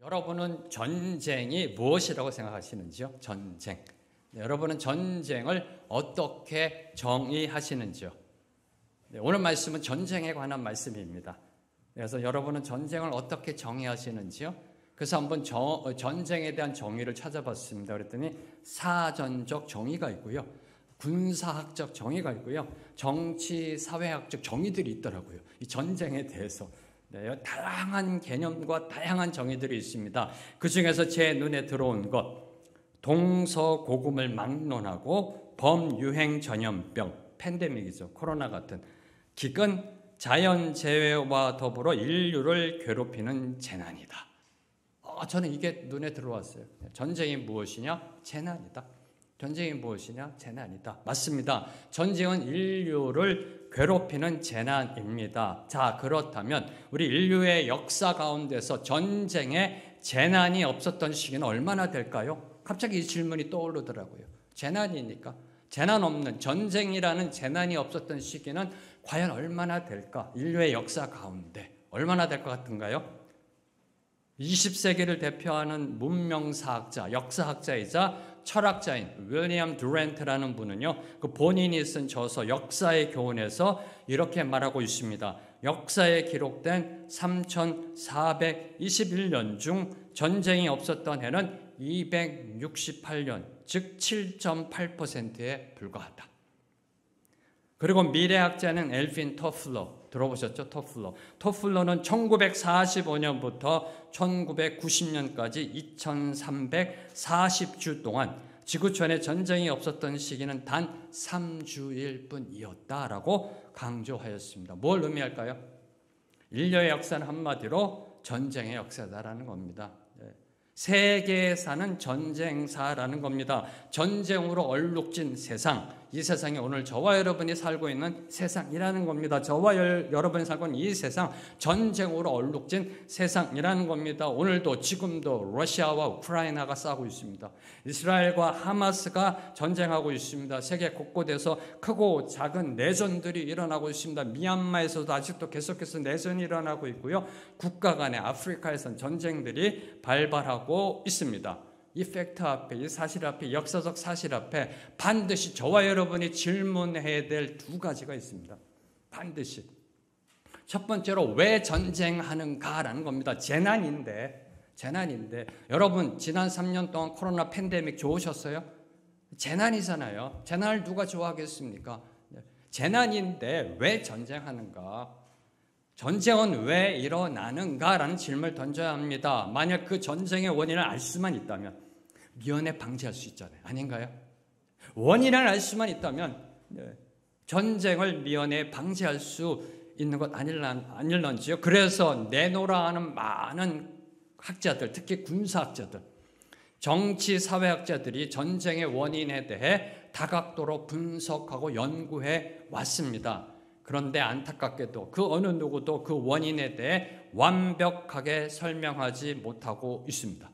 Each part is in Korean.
여러분은 전쟁이 무엇이라고 생각하시는지요? 전쟁. 여러분은 전쟁을 어떻게 정의하시는지요? 오늘 말씀은 전쟁에 관한 말씀입니다. 그래서 여러분은 전쟁을 어떻게 정의하시는지요? 그래서 한번 전쟁에 대한 정의를 찾아봤습니다. 그랬더니 사전적 정의가 있고요. 군사학적 정의가 있고요. 정치, 사회학적 정의들이 있더라고요. 이 전쟁에 대해서. 다양한 개념과 다양한 정의들이 있습니다. 그 중에서 제 눈에 들어온 것, 동서고금을 막론하고 범유행 전염병, 팬데믹이죠. 코로나 같은 기근, 자연재해와 더불어 인류를 괴롭히는 재난이다. 저는 이게 눈에 들어왔어요. 전쟁이 무엇이냐? 재난이다. 전쟁이 무엇이냐? 재난이다. 맞습니다. 전쟁은 인류를 괴롭히는 재난입니다. 자, 그렇다면 우리 인류의 역사 가운데서 전쟁에 재난이 없었던 시기는 얼마나 될까요? 갑자기 이 질문이 떠오르더라고요. 재난이니까. 재난 없는, 전쟁이라는 재난이 없었던 시기는 과연 얼마나 될까? 인류의 역사 가운데 얼마나 될 것 같은가요? 20세기를 대표하는 문명사학자, 역사학자이자 철학자인 윌리엄 듀란트라는 분은요, 그 본인이 쓴 저서 역사의 교훈에서 이렇게 말하고 있습니다. 역사에 기록된 3421년 중 전쟁이 없었던 해는 268년, 즉 7.8%에 불과하다. 그리고 미래학자는 엘빈 토플러, 들어보셨죠? 토플러는 1945년부터 1990년까지 2340주 동안 지구촌에 전쟁이 없었던 시기는 단 3주일 뿐이었다라고 강조하였습니다. 뭘 의미할까요? 인류의 역사는 한마디로 전쟁의 역사다라는 겁니다. 세계사는 전쟁사라는 겁니다. 전쟁으로 얼룩진 세상, 이 세상이 오늘 저와 여러분이 살고 있는 세상이라는 겁니다. 저와 여러분이 살고 있는 이 세상, 전쟁으로 얼룩진 세상이라는 겁니다. 오늘도 지금도 러시아와 우크라이나가 싸우고 있습니다. 이스라엘과 하마스가 전쟁하고 있습니다. 세계 곳곳에서 크고 작은 내전들이 일어나고 있습니다. 미얀마에서도 아직도 계속해서 내전이 일어나고 있고요. 국가 간의 아프리카에서는 전쟁들이 발발하고 있습니다. 이 팩트 앞에, 이 사실 앞에, 역사적 사실 앞에 반드시 저와 여러분이 질문해야 될 두 가지가 있습니다. 반드시. 첫 번째로 왜 전쟁하는가라는 겁니다. 재난인데 여러분 지난 3년 동안 코로나 팬데믹 좋으셨어요? 재난이잖아요. 재난을 누가 좋아하겠습니까? 재난인데 왜 전쟁하는가? 전쟁은 왜 일어나는가라는 질문을 던져야 합니다. 만약 그 전쟁의 원인을 알 수만 있다면 미연에 방지할 수 있잖아요. 아닌가요? 원인을 알 수만 있다면 전쟁을 미연에 방지할 수 있는 것 아닐런지요. 그래서 내노라 하는 많은 학자들, 특히 군사학자들, 정치 사회학자들이 전쟁의 원인에 대해 다각도로 분석하고 연구해 왔습니다. 그런데 안타깝게도 그 어느 누구도 그 원인에 대해 완벽하게 설명하지 못하고 있습니다.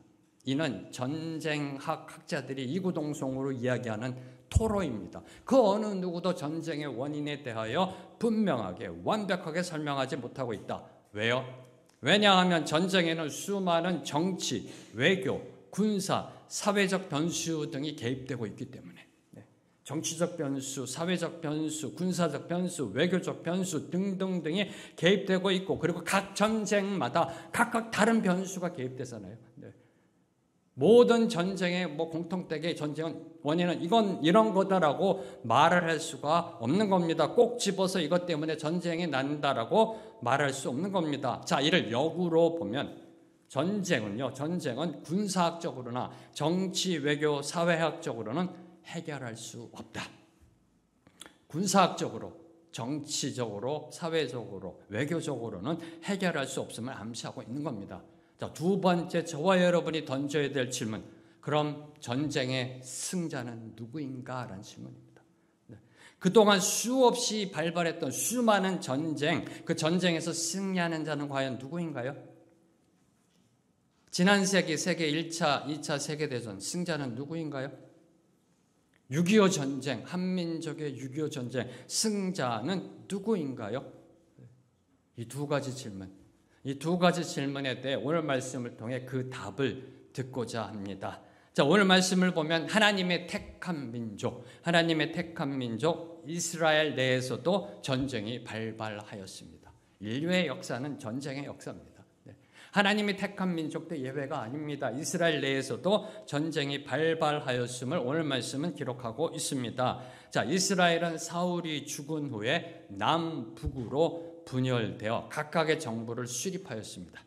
이는 전쟁학 학자들이 이구동성으로 이야기하는 토로입니다. 그 어느 누구도 전쟁의 원인에 대하여 분명하게 완벽하게 설명하지 못하고 있다. 왜요? 왜냐하면 전쟁에는 수많은 정치, 외교, 군사, 사회적 변수 등이 개입되고 있기 때문에 정치적 변수, 사회적 변수, 군사적 변수, 외교적 변수 등등등이 개입되고 있고, 그리고 각 전쟁마다 각각 다른 변수가 개입되잖아요. 모든 전쟁의 공통되게 전쟁은 원인은 이건 이런 거다라고 말을 할 수가 없는 겁니다. 꼭 집어서 이것 때문에 전쟁이 난다라고 말할 수 없는 겁니다. 자, 이를 역으로 보면 전쟁은 군사학적으로나 정치, 외교, 사회학적으로는 해결할 수 없다. 군사학적으로, 정치적으로, 사회적으로, 외교적으로는 해결할 수 없음을 암시하고 있는 겁니다. 자, 두 번째, 저와 여러분이 던져야 될 질문. 그럼 전쟁의 승자는 누구인가? 라는 질문입니다. 그동안 수없이 발발했던 수많은 전쟁, 그 전쟁에서 승리하는 자는 과연 누구인가요? 지난 세기 세계 1차, 2차 세계대전 승자는 누구인가요? 6.25 전쟁, 한민족의 6.25 전쟁 승자는 누구인가요? 이 두 가지 질문. 이 두 가지 질문에 대해 오늘 말씀을 통해 그 답을 듣고자 합니다. 자, 오늘 말씀을 보면 하나님의 택한 민족 이스라엘 내에서도 전쟁이 발발하였습니다. 인류의 역사는 전쟁의 역사입니다. 하나님이 택한 민족도 예외가 아닙니다. 이스라엘 내에서도 전쟁이 발발하였음을 오늘 말씀은 기록하고 있습니다. 자, 이스라엘은 사울이 죽은 후에 남북으로 분열되어 각각의 정부를 수립하였습니다.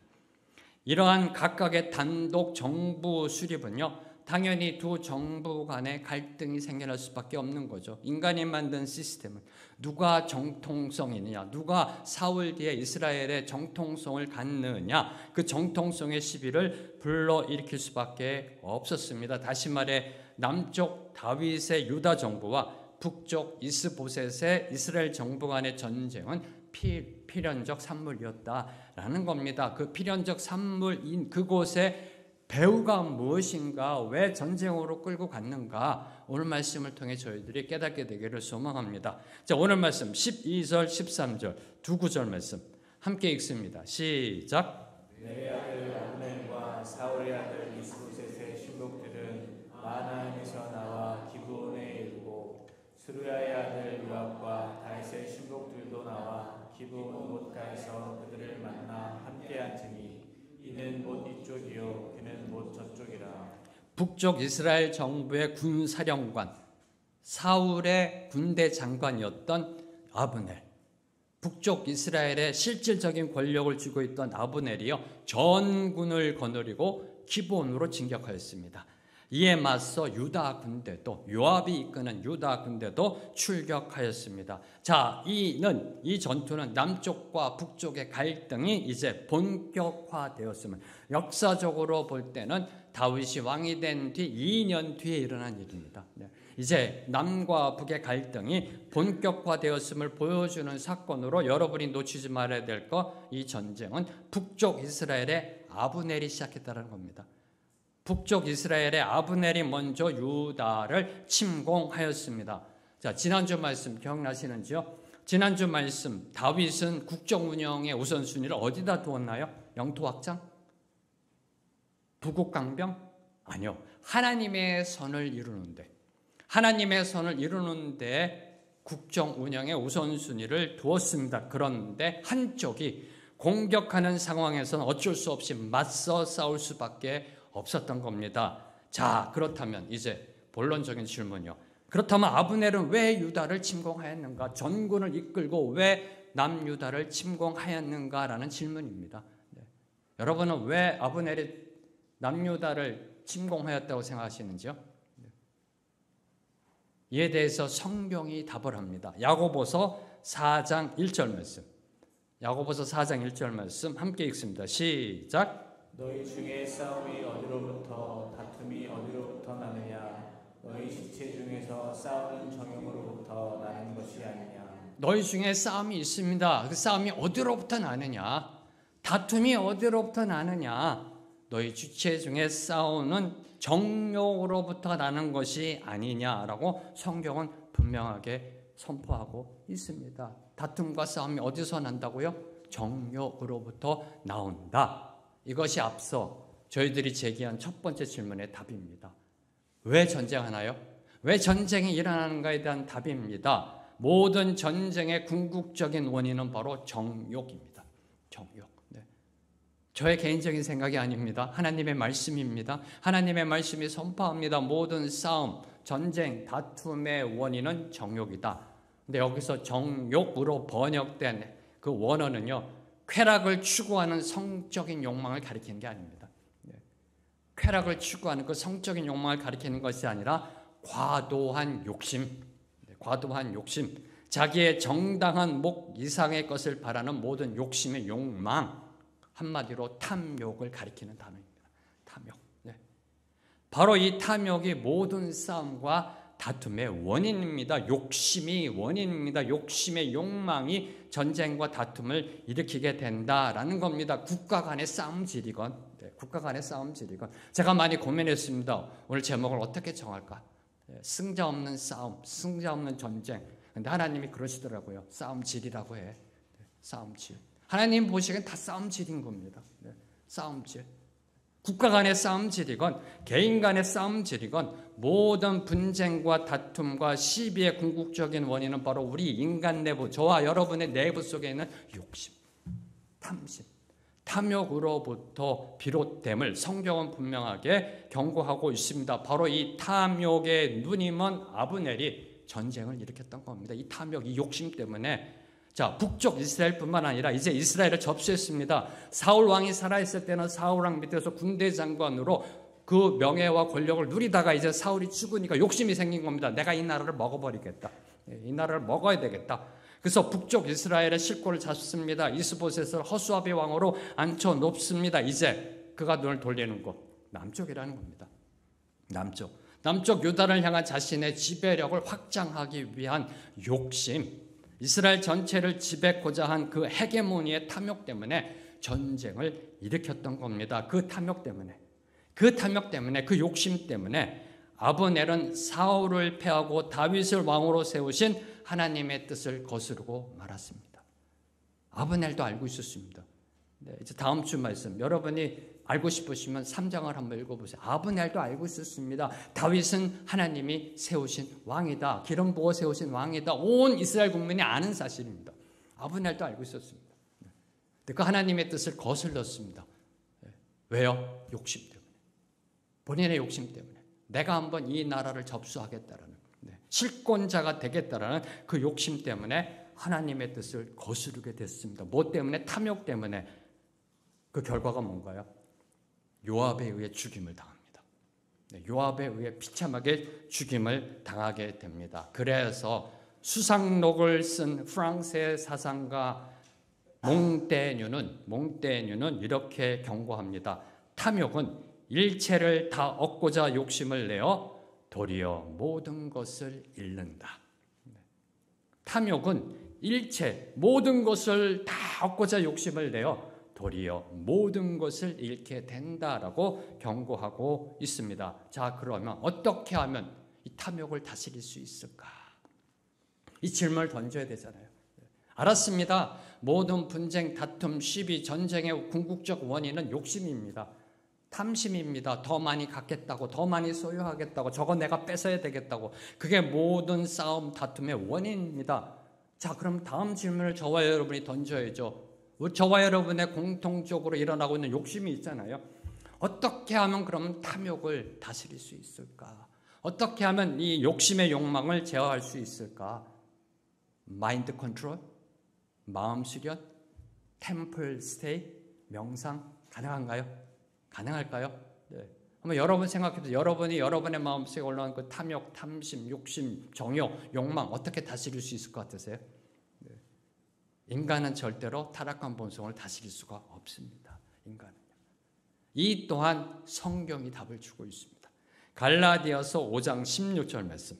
이러한 각각의 단독 정부 수립은요, 당연히 두 정부 간의 갈등이 생겨날 수밖에 없는 거죠. 인간이 만든 시스템은 누가 정통성이냐, 누가 사울 뒤에 이스라엘의 정통성을 갖느냐, 그 정통성의 시비를 불러일으킬 수밖에 없었습니다. 다시 말해 남쪽 다윗의 유다 정부와 북쪽 이스보셋의 이스라엘 정부 간의 전쟁은 필연적 산물이었다라는 겁니다. 그 필연적 산물인 그곳에 배후가 무엇인가, 왜 전쟁으로 끌고 갔는가, 오늘 말씀을 통해 저희들이 깨닫게 되기를 소망합니다. 자, 오늘 말씀 12절 13절 두 구절 말씀 함께 읽습니다. 시작. 내 아들 아브넬과 사울의 아들 이스보셋의 신복들은 마하나임에서 나와 기브온에 이르고 스루야의 아들 요압과 다윗의 신복들도 나와 기브온 못가에서 그들을 만나 함께 앉으니 이는 못 이쪽이요 그는 못 저쪽이라. 북쪽 이스라엘 정부의 군사령관, 사울의 군대 장관이었던 아브넬, 북쪽 이스라엘의 실질적인 권력을 쥐고 있던 아브넬이요, 전군을 거느리고 기브온으로 진격하였습니다. 이에 맞서 유다 군대도, 요압이 이끄는 유다 군대도 출격하였습니다. 자, 이 전투는 남쪽과 북쪽의 갈등이 이제 본격화되었으면, 역사적으로 볼 때는 다윗이 왕이 된 뒤 2년 뒤에 일어난 일입니다. 이제 남과 북의 갈등이 본격화되었음을 보여주는 사건으로 여러분이 놓치지 말아야 될 것, 이 전쟁은 북쪽 이스라엘의 아브넬이 시작했다는 겁니다. 북쪽 이스라엘의 아브넬이 먼저 유다를 침공하였습니다. 자, 지난주 말씀 기억나시는지요? 지난주 말씀, 다윗은 국정 운영의 우선순위를 어디다 두었나요? 영토 확장? 부국 강병? 아니요. 하나님의 선을 이루는데 국정 운영의 우선순위를 두었습니다. 그런데 한쪽이 공격하는 상황에서는 어쩔 수 없이 맞서 싸울 수밖에 없었던 겁니다. 자, 그렇다면 이제 본론적인 질문이요. 그렇다면 아브넬은 왜 유다를 침공하였는가? 전군을 이끌고 왜 남유다를 침공하였는가라는 질문입니다. 여러분은 왜 아브넬이 남유다를 침공하였다고 생각하시는지요? 이에 대해서 성경이 답을 합니다. 야고보서 4장 1절 말씀. 야고보서 4장 1절 말씀 함께 읽습니다. 시작. 너희 중에 싸움이 어디로부터 다툼이 어디로부터 나느냐? 너희 지체 중에서 싸우는 정욕으로부터 나는 것이 아니냐? 너희 중에 싸움이 있습니다. 그 싸움이 어디로부터 나느냐? 다툼이 어디로부터 나느냐? 너희 지체 중에 싸우는 정욕으로부터 나는 것이 아니냐라고 성경은 분명하게 선포하고 있습니다. 다툼과 싸움이 어디서 난다고요? 정욕으로부터 나온다. 이것이 앞서 저희들이 제기한 첫 번째 질문의 답입니다. 왜 전쟁하나요? 왜 전쟁이 일어나는가에 대한 답입니다. 모든 전쟁의 궁극적인 원인은 바로 정욕입니다. 정욕. 저의 개인적인 생각이 아닙니다. 하나님의 말씀입니다. 하나님의 말씀이 선포합니다. 모든 싸움, 전쟁, 다툼의 원인은 정욕이다. 근데 여기서 정욕으로 번역된 그 원어는요, 쾌락을 추구하는 성적인 욕망을 가리키는 게 아닙니다. 쾌락을 추구하는 그 성적인 욕망을 가리키는 것이 아니라 과도한 욕심, 자기의 정당한 목 이상의 것을 바라는 모든 욕심의 욕망, 한마디로 탐욕을 가리키는 단어입니다. 탐욕. 바로 이 탐욕이 모든 싸움과 다툼의 원인입니다. 욕심이 원인입니다. 욕심의 욕망이 전쟁과 다툼을 일으키게 된다라는 겁니다. 국가 간의 싸움질이건, 제가 많이 고민했습니다. 오늘 제목을 어떻게 정할까? 승자 없는 싸움, 승자 없는 전쟁. 근데 하나님이 그러시더라고요. 싸움질이라고 해. 싸움질. 하나님 보시기엔 다 싸움질인 겁니다. 네, 싸움질. 국가 간의 싸움질이건 개인 간의 싸움질이건 모든 분쟁과 다툼과 시비의 궁극적인 원인은 바로 우리 인간 내부, 저와 여러분의 내부 속에 있는 욕심, 탐심, 탐욕으로부터 비롯됨을 성경은 분명하게 경고하고 있습니다. 바로 이 탐욕의 눈이 먼 아브넬이 전쟁을 일으켰던 겁니다. 이 탐욕, 이 욕심 때문에 자, 북쪽 이스라엘뿐만 아니라 이제 이스라엘을 접수했습니다. 사울 왕이 살아있을 때는 사울 왕 밑에서 군대 장관으로 그 명예와 권력을 누리다가 이제 사울이 죽으니까 욕심이 생긴 겁니다. 내가 이 나라를 먹어버리겠다. 이 나라를 먹어야 되겠다. 그래서 북쪽 이스라엘의 실권을 잡습니다. 이스보셋을 허수아비 왕으로 앉혀 놓습니다. 이제 그가 눈을 돌리는 곳 남쪽이라는 겁니다. 남쪽 유다를 향한 자신의 지배력을 확장하기 위한 욕심, 이스라엘 전체를 지배하고자 한 그 헤게모니의 탐욕 때문에 전쟁을 일으켰던 겁니다. 그 탐욕 때문에, 그 욕심 때문에 아브넬은 사울을 패하고 다윗을 왕으로 세우신 하나님의 뜻을 거스르고 말았습니다. 아브넬도 알고 있었습니다. 네, 이제 다음 주 말씀 여러분이 알고 싶으시면 3장을 한번 읽어보세요. 아브넬도 알고 있었습니다. 다윗은 하나님이 세우신 왕이다. 기름 부어 세우신 왕이다. 온 이스라엘 국민이 아는 사실입니다. 아브넬도 알고 있었습니다. 그 하나님의 뜻을 거슬렀습니다. 왜요? 욕심 때문에. 본인의 욕심 때문에. 내가 한번 이 나라를 접수하겠다라는, 실권자가 되겠다라는 그 욕심 때문에 하나님의 뜻을 거스르게 됐습니다. 뭐 때문에? 탐욕 때문에. 그 결과가 뭔가요? 요압에 의해 죽임을 당합니다. 요압에 의해 비참하게 죽임을 당하게 됩니다. 그래서 수상록을 쓴 프랑스의 사상가 몽테뉴는 이렇게 경고합니다. 탐욕은 일체를 다 얻고자 욕심을 내어 도리어 모든 것을 잃는다. 탐욕은 일체 모든 것을 다 얻고자 욕심을 내어 도리어 모든 것을 잃게 된다라고 경고하고 있습니다. 자, 그러면 어떻게 하면 이 탐욕을 다스릴 수 있을까? 이 질문을 던져야 되잖아요. 알았습니다. 모든 분쟁, 다툼, 시비, 전쟁의 궁극적 원인은 욕심입니다. 탐심입니다. 더 많이 갖겠다고, 더 많이 소유하겠다고, 저거 내가 뺏어야 되겠다고. 그게 모든 싸움, 다툼의 원인입니다. 자, 그럼 다음 질문을 저와 여러분이 던져야죠. 저와 여러분의 공통적으로 일어나고 있는 욕심이 있잖아요. 어떻게 하면 그럼 탐욕을 다스릴 수 있을까? 어떻게 하면 이 욕심의 욕망을 제어할 수 있을까? 마인드 컨트롤, 마음 수련, 템플 스테이, 명상 가능한가요? 가능할까요? 네. 한번 여러분 생각해보세요. 여러분이 여러분의 마음속에 올라온 그 탐욕, 탐심, 욕심, 정욕, 욕망 어떻게 다스릴 수 있을 것 같으세요? 네. 인간은 절대로 타락한 본성을 다스릴 수가 없습니다. 인간은요. 이 또한 성경이 답을 주고 있습니다. 갈라디아서 5장 16절 말씀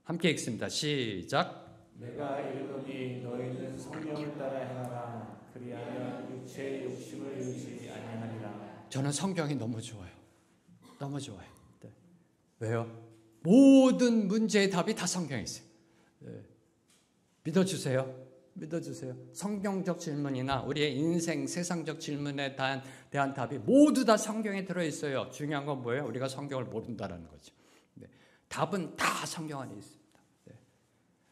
함께 읽습니다. 시작. 내가 이르노니 너희는 성령을 따라 행하라. 그리하면 육체의 욕심을 이루지 아니하리라. 저는 성경이 너무 좋아요. 너무 좋아요. 네. 왜요? 모든 문제의 답이 다 성경에 있어요. 네. 믿어주세요. 믿어주세요. 성경적 질문이나 우리의 인생, 세상적 질문에 대한 답이 모두 다 성경에 들어있어요. 중요한 건 뭐예요? 우리가 성경을 모른다는 거죠. 네. 답은 다 성경 안에 있습니다. 네.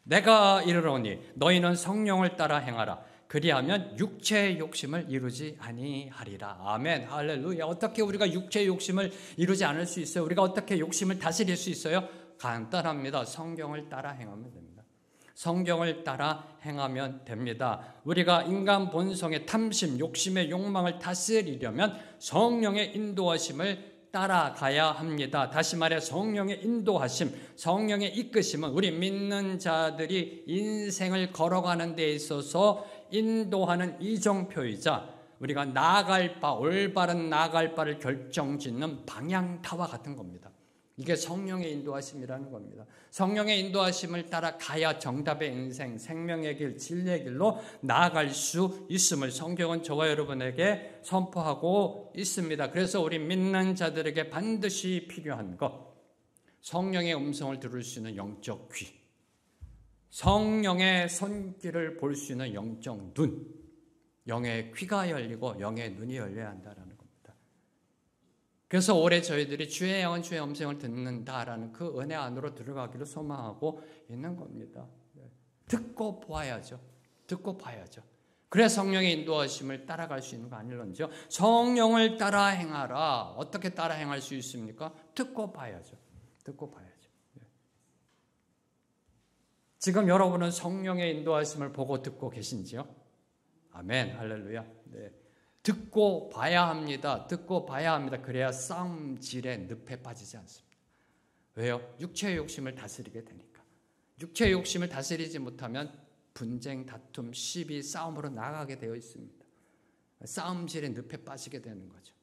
내가 이르노니 너희는 성령을 따라 행하라. 그리하면 육체의 욕심을 이루지 아니하리라. 아멘. 할렐루야. 어떻게 우리가 육체의 욕심을 이루지 않을 수 있어요? 우리가 어떻게 욕심을 다스릴 수 있어요? 간단합니다. 성경을 따라 행하면 됩니다. 성경을 따라 행하면 됩니다. 우리가 인간 본성의 탐심, 욕심의 욕망을 다스리려면 성령의 인도하심을 따라가야 합니다. 다시 말해 성령의 인도하심, 성령의 이끄심은 우리 믿는 자들이 인생을 걸어가는 데 있어서 인도하는 이정표이자 우리가 나아갈 바, 올바른 나아갈 바를 결정짓는 방향타와 같은 겁니다. 이게 성령의 인도하심이라는 겁니다. 성령의 인도하심을 따라 가야 정답의 인생, 생명의 길, 진리의 길로 나아갈 수 있음을 성경은 저와 여러분에게 선포하고 있습니다. 그래서 우리 믿는 자들에게 반드시 필요한 것, 성령의 음성을 들을 수 있는 영적 귀, 성령의 손길을 볼 수 있는 영적 눈, 영의 귀가 열리고 영의 눈이 열려야 한다라는 겁니다. 그래서 올해 저희들이 주의 영은 주의 음성을 듣는다라는 그 은혜 안으로 들어가기를 소망하고 있는 겁니다. 듣고 보아야죠. 듣고 봐야죠. 그래야 성령의 인도하심을 따라갈 수 있는 거 아닐런지요. 성령을 따라 행하라. 어떻게 따라 행할 수 있습니까? 듣고 봐야죠. 듣고 봐야죠. 지금 여러분은 성령의 인도하심을 보고 듣고 계신지요? 아멘, 할렐루야. 네. 듣고 봐야 합니다. 듣고 봐야 합니다. 그래야 싸움질의 늪에 빠지지 않습니다. 왜요? 육체의 욕심을 다스리게 되니까. 육체의 욕심을 다스리지 못하면 분쟁, 다툼, 시비, 싸움으로 나가게 되어 있습니다. 싸움질의 늪에 빠지게 되는 거죠.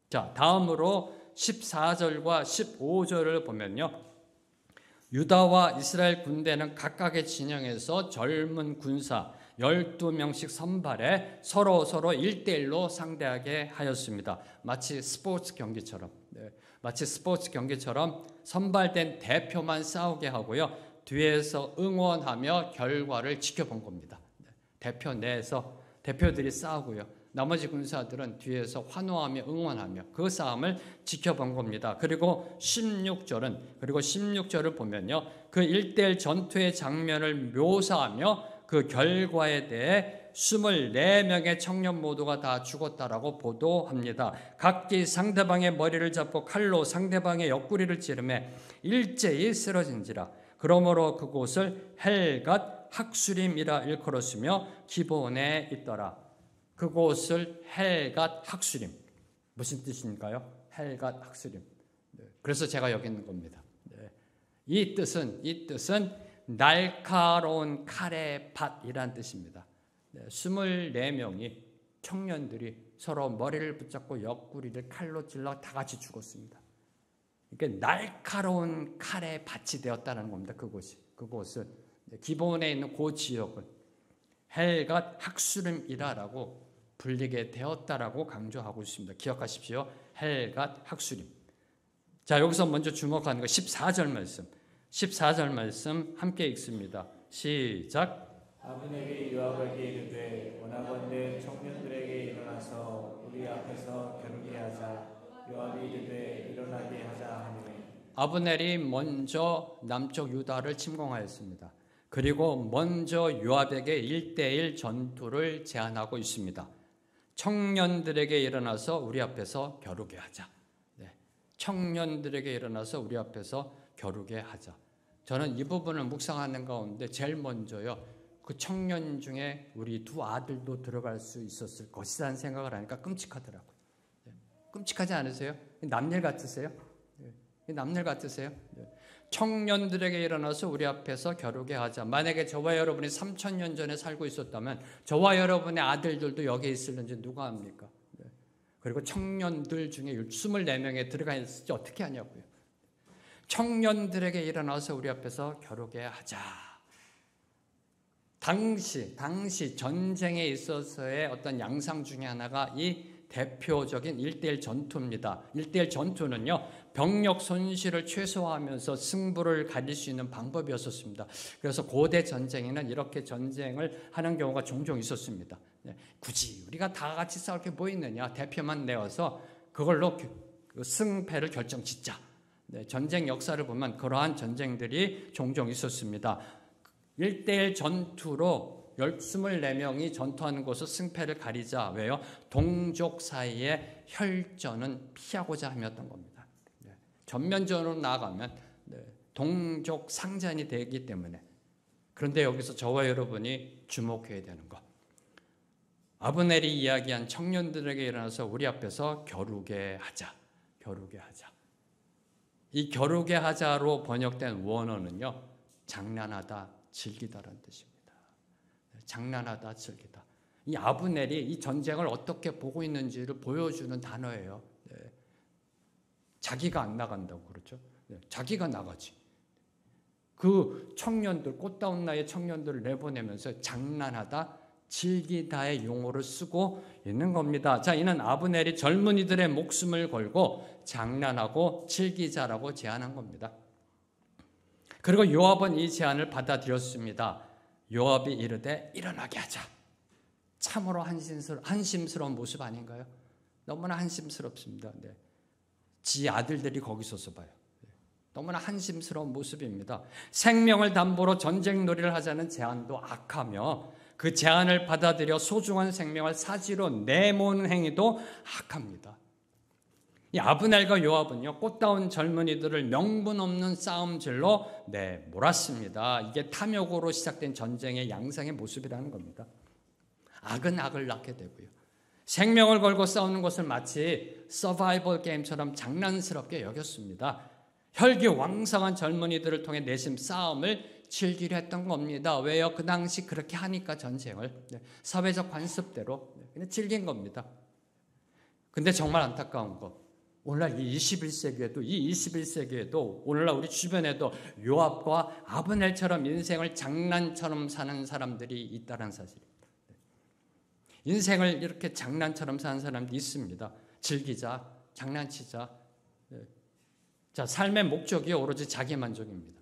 자, 다음으로 14절과 15절을 보면요. 유다와 이스라엘 군대는 각각의 진영에서 젊은 군사 12명씩 선발해 서로 1대1로 상대하게 하였습니다. 마치 스포츠 경기처럼. 마치 스포츠 경기처럼 선발된 대표만 싸우게 하고요. 뒤에서 응원하며 결과를 지켜본 겁니다. 대표 내에서 대표들이 싸우고요. 나머지 군사들은 뒤에서 환호하며 응원하며 그 싸움을 지켜본 겁니다. 그리고 16절을 보면요. 그 1대1 전투의 장면을 묘사하며 그 결과에 대해 24명의 청년 모두가 다 죽었다라고 보도합니다. 각기 상대방의 머리를 잡고 칼로 상대방의 옆구리를 찌르매 일제히 쓰러진지라. 그러므로 그곳을 헬갓 학수림이라 일컬었으며 기본에 있더라. 그곳을 헬갓 학수림. 무슨 뜻인가요? 헬갓 학수림. 그래서 제가 여기 있는 겁니다. 이 뜻은 날카로운 칼의 밭이란 뜻입니다. 24명이 청년들이 서로 머리를 붙잡고 옆구리를 칼로 찔러 다 같이 죽었습니다. 그러니까 날카로운 칼의 밭이 되었다는 겁니다. 그곳은 기본에 있는 그 지역을 헬갓 학수림이라고 불리게 되었다라고 강조하고 있습니다. 기억하십시오. 헬갓 학수림. 자, 여기서 먼저 주목하는 거 14절 말씀. 14절 말씀 함께 읽습니다. 시작. 아브넬이 요압에게 이르되 원하건대 청년들에게 일어나서 우리 앞에서 겨루게 하자. 요압이 이르되 일어나게 하자 하니. 아브넬이 먼저 남쪽 유다를 침공하였습니다. 그리고 먼저 요압에게 1대1 전투를 제안하고 있습니다. 청년들에게 일어나서 우리 앞에서 겨루게 하자. 청년들에게 일어나서 우리 앞에서 겨루게 하자. 저는 이 부분을 묵상하는 가운데 제일 먼저요. 그 청년 중에 우리 두 아들도 들어갈 수 있었을 것이라는 생각을 하니까 끔찍하더라고요. 끔찍하지 않으세요? 남일 같으세요? 남일 같으세요? 청년들에게 일어나서 우리 앞에서 겨루게 하자. 만약에 저와 여러분이 3,000년 전에 살고 있었다면 저와 여러분의 아들들도 여기에 있을는지 누가 압니까? 그리고 청년들 중에 24명에 들어가 있을지 어떻게 하냐고요. 청년들에게 일어나서 우리 앞에서 겨루게 하자. 당시 전쟁에 있어서의 어떤 양상 중에 하나가 이 대표적인 1대1 전투입니다. 1대1 전투는요, 병력 손실을 최소화하면서 승부를 가릴 수 있는 방법이었었습니다. 그래서 고대 전쟁에는 이렇게 전쟁을 하는 경우가 종종 있었습니다. 굳이 우리가 다 같이 싸울 게 뭐 있느냐, 대표만 내어서 그걸로 승패를 결정짓자. 전쟁 역사를 보면 그러한 전쟁들이 종종 있었습니다. 1대1 전투로 24명이 전투하는 곳에서 승패를 가리자. 왜요? 동족 사이의 혈전은 피하고자 함이었던 겁니다. 전면전으로 나아가면 동족 상전이 되기 때문에. 그런데 여기서 저와 여러분이 주목해야 되는 것. 아브넬이 이야기한 청년들에게 일어나서 우리 앞에서 겨루게 하자. 겨루게 하자. 이 겨루게 하자로 번역된 원어는요, 장난하다, 즐기다라는 뜻입니다. 장난하다, 즐기다. 이 아브넬이 이 전쟁을 어떻게 보고 있는지를 보여주는 단어예요. 자기가 안 나간다고 그렇죠. 자기가 나가지. 그 청년들, 꽃다운 나이의 청년들을 내보내면서 장난하다, 즐기다의 용어를 쓰고 있는 겁니다. 자, 이는 아브넬이 젊은이들의 목숨을 걸고 장난하고 즐기자라고 제안한 겁니다. 그리고 요압은 이 제안을 받아들였습니다. 요압이 이르되 일어나게 하자. 참으로 한심스러운 모습 아닌가요? 너무나 한심스럽습니다. 네. 지 아들들이 거기 서서 봐요. 너무나 한심스러운 모습입니다. 생명을 담보로 전쟁놀이를 하자는 제안도 악하며 그 제안을 받아들여 소중한 생명을 사지로 내모는 행위도 악합니다. 이 아브넬과 요압은요, 꽃다운 젊은이들을 명분 없는 싸움질로 몰았습니다. 이게 탐욕으로 시작된 전쟁의 양상의 모습이라는 겁니다. 악은 악을 낳게 되고요. 생명을 걸고 싸우는 것을 마치 서바이벌 게임처럼 장난스럽게 여겼습니다. 혈기왕성한 젊은이들을 통해 내심 싸움을 즐기려 했던 겁니다. 왜요? 그 당시 그렇게 하니까 전쟁을 사회적 관습대로 그냥 즐긴 겁니다. 근데 정말 안타까운 거, 오늘날 이 21세기에도 오늘날 우리 주변에도 요압과 아브넬처럼 인생을 장난처럼 사는 사람들이 있다는 사실입니다. 인생을 이렇게 장난처럼 사는 사람들이 있습니다. 즐기자, 장난치자. 자, 삶의 목적이 오로지 자기 만족입니다.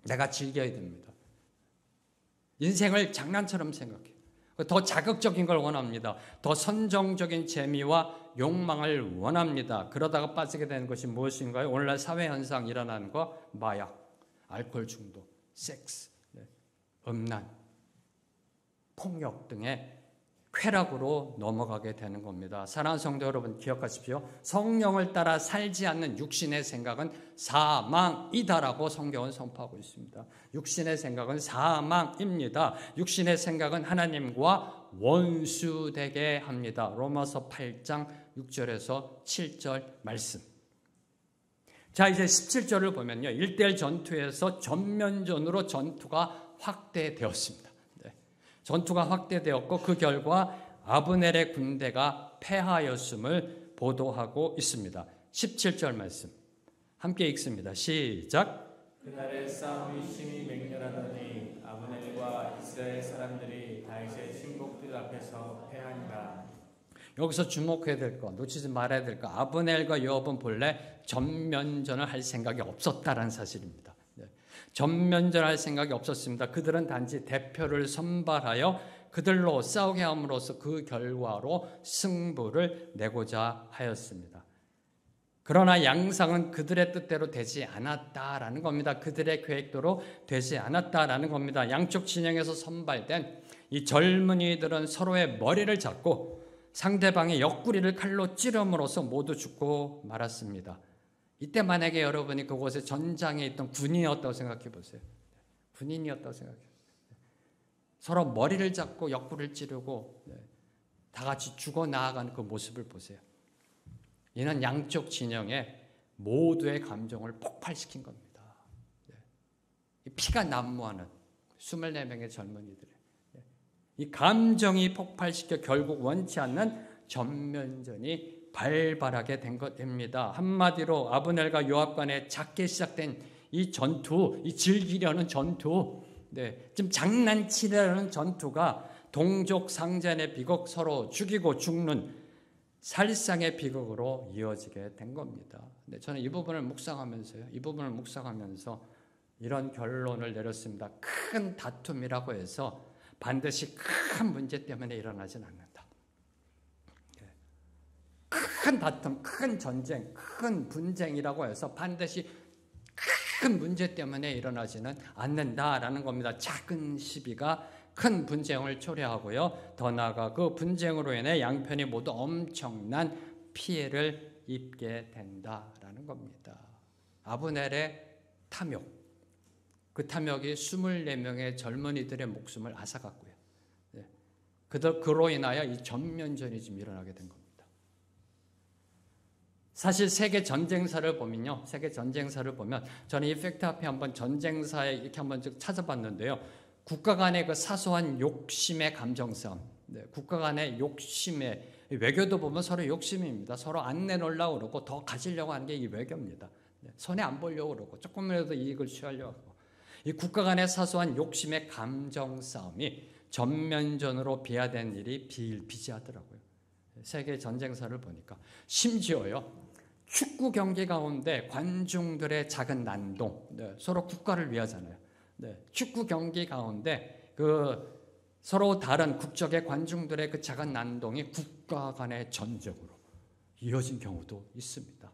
내가 즐겨야 됩니다. 인생을 장난처럼 생각해요. 더 자극적인 걸 원합니다. 더 선정적인 재미와 욕망을 원합니다. 그러다가 빠지게 되는 것이 무엇인가요? 오늘날 사회 현상 일어나는 거, 마약, 알코올 중독, 섹스, 음란, 폭력 등의 쾌락으로 넘어가게 되는 겁니다. 사랑하는 성도 여러분, 기억하십시오. 성령을 따라 살지 않는 육신의 생각은 사망이다라고 성경은 선포하고 있습니다. 육신의 생각은 사망입니다. 육신의 생각은 하나님과 원수되게 합니다. 로마서 8장 6절에서 7절 말씀. 자, 이제 17절을 보면요, 1대1 전투에서 전면전으로 전투가 확대되었습니다. 전투가 확대되었고 그 결과 아브넬의 군대가 패하였음을 보도하고 있습니다. 17절 말씀 함께 읽습니다. 시작. 그날의 싸움이 심히 맹렬하더니 아브넬과 이스라엘 사람들이 다윗의 신복들 앞에서 패하니라. 여기서 주목해야 될 거, 놓치지 말아야 될 거, 아브넬과 요압은 본래 전면전을 할 생각이 없었다라는 사실입니다. 전면전할 생각이 없었습니다. 그들은 단지 대표를 선발하여 그들로 싸우게 함으로써 그 결과로 승부를 내고자 하였습니다. 그러나 양상은 그들의 뜻대로 되지 않았다라는 겁니다. 그들의 계획대로 되지 않았다라는 겁니다. 양쪽 진영에서 선발된 이 젊은이들은 서로의 머리를 잡고 상대방의 옆구리를 칼로 찌름으로써 모두 죽고 말았습니다. 이때 만약에 여러분이 그곳에 전장에 있던 군인이었다고 생각해 보세요. 군인이었다고 생각해 보세요. 서로 머리를 잡고 옆구리를 찌르고 다 같이 죽어 나아가는 그 모습을 보세요. 이는 양쪽 진영에 모두의 감정을 폭발시킨 겁니다. 피가 난무하는 24명의 젊은이들. 이 감정이 폭발시켜 결국 원치 않는 전면전이 발발하게 된 것입니다. 한마디로 아브넬과 요압 간에 작게 시작된 이 전투, 이 즐기려는 전투, 좀 장난치려는 전투가 동족 상잔의 비극, 서로 죽이고 죽는 살상의 비극으로 이어지게 된 겁니다. 근데 저는 이 부분을 묵상하면서 이런 결론을 내렸습니다. 큰 다툼이라고 해서 반드시 큰 문제 때문에 일어나진 않는다. 큰 다툼, 큰 전쟁, 큰 분쟁이라고 해서 반드시 큰 문제 때문에 일어나지는 않는다라는 겁니다. 작은 시비가 큰 분쟁을 초래하고요. 더 나아가 그 분쟁으로 인해 양편이 모두 엄청난 피해를 입게 된다라는 겁니다. 아브넬의 탐욕, 그 탐욕이 24명의 젊은이들의 목숨을 앗아갔고요. 그로 인하여 이 전면전이 지금 일어나게 된 겁니다. 사실 세계 전쟁사를 보면 저는 이 팩트 앞에 한번 전쟁사에 이렇게 한번 찾아봤는데요. 국가 간의 그 사소한 욕심의 감정 싸움, 국가 간의 욕심의 외교도 보면 서로 욕심입니다. 서로 안 내놓으려고 그러고 더 가지려고 하는 게 이 외교입니다. 손해 안 보려고 그러고 조금이라도 이익을 취하려고 하고 이 국가 간의 사소한 욕심의 감정 싸움이 전면전으로 비화된 일이 비일비재하더라고요. 세계 전쟁사를 보니까 심지어요. 축구 경기 가운데 관중들의 작은 난동, 서로 국가를 위하잖아요. 축구 경기 가운데 그 서로 다른 국적의 관중들의 그 작은 난동이 국가 간의 전쟁으로 이어진 경우도 있습니다.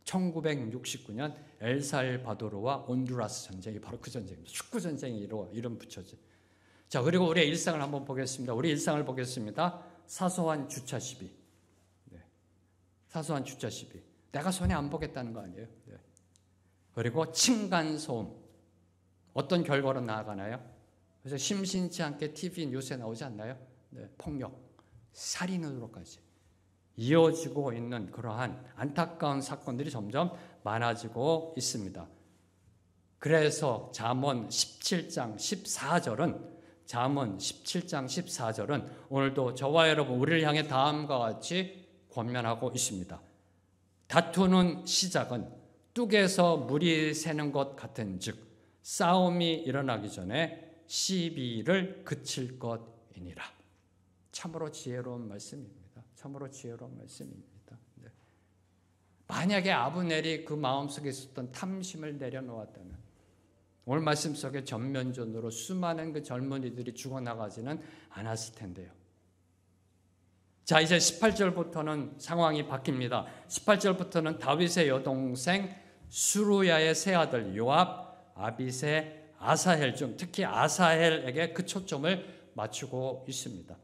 1969년 엘살바도르와 온두라스 전쟁이 바로 그 전쟁입니다. 축구 전쟁이 이름 붙여져. 자, 그리고 우리의 일상을 한번 보겠습니다. 우리 일상을 보겠습니다. 사소한 주차 시비. 네. 사소한 주차 시비. 내가 손해 안 보겠다는 거 아니에요. 네. 그리고 층간소음. 어떤 결과로 나아가나요? 그래서 심심치 않게 TV 뉴스에 나오지 않나요? 네. 폭력, 살인으로까지 이어지고 있는 그러한 안타까운 사건들이 점점 많아지고 있습니다. 그래서 잠언 17장 14절은 오늘도 저와 여러분 우리를 향해 다음과 같이 권면하고 있습니다. 다투는 시작은 뚝에서 물이 새는 것 같은즉 싸움이 일어나기 전에 시비를 그칠 것이니라. 참으로 지혜로운 말씀입니다. 참으로 지혜로운 말씀입니다. 네. 만약에 아브넬이 그 마음속에 있었던 탐심을 내려놓았다면 오늘 말씀 속에 전면전으로 수많은 그 젊은이들이 죽어나가지는 않았을 텐데요. 자, 이제 18절부터는 상황이 바뀝니다. 18절부터는 다윗의 여동생 수루야의 세 아들 요압, 아빗의 아사헬 중 특히 아사헬에게 그 초점을 맞추고 있습니다.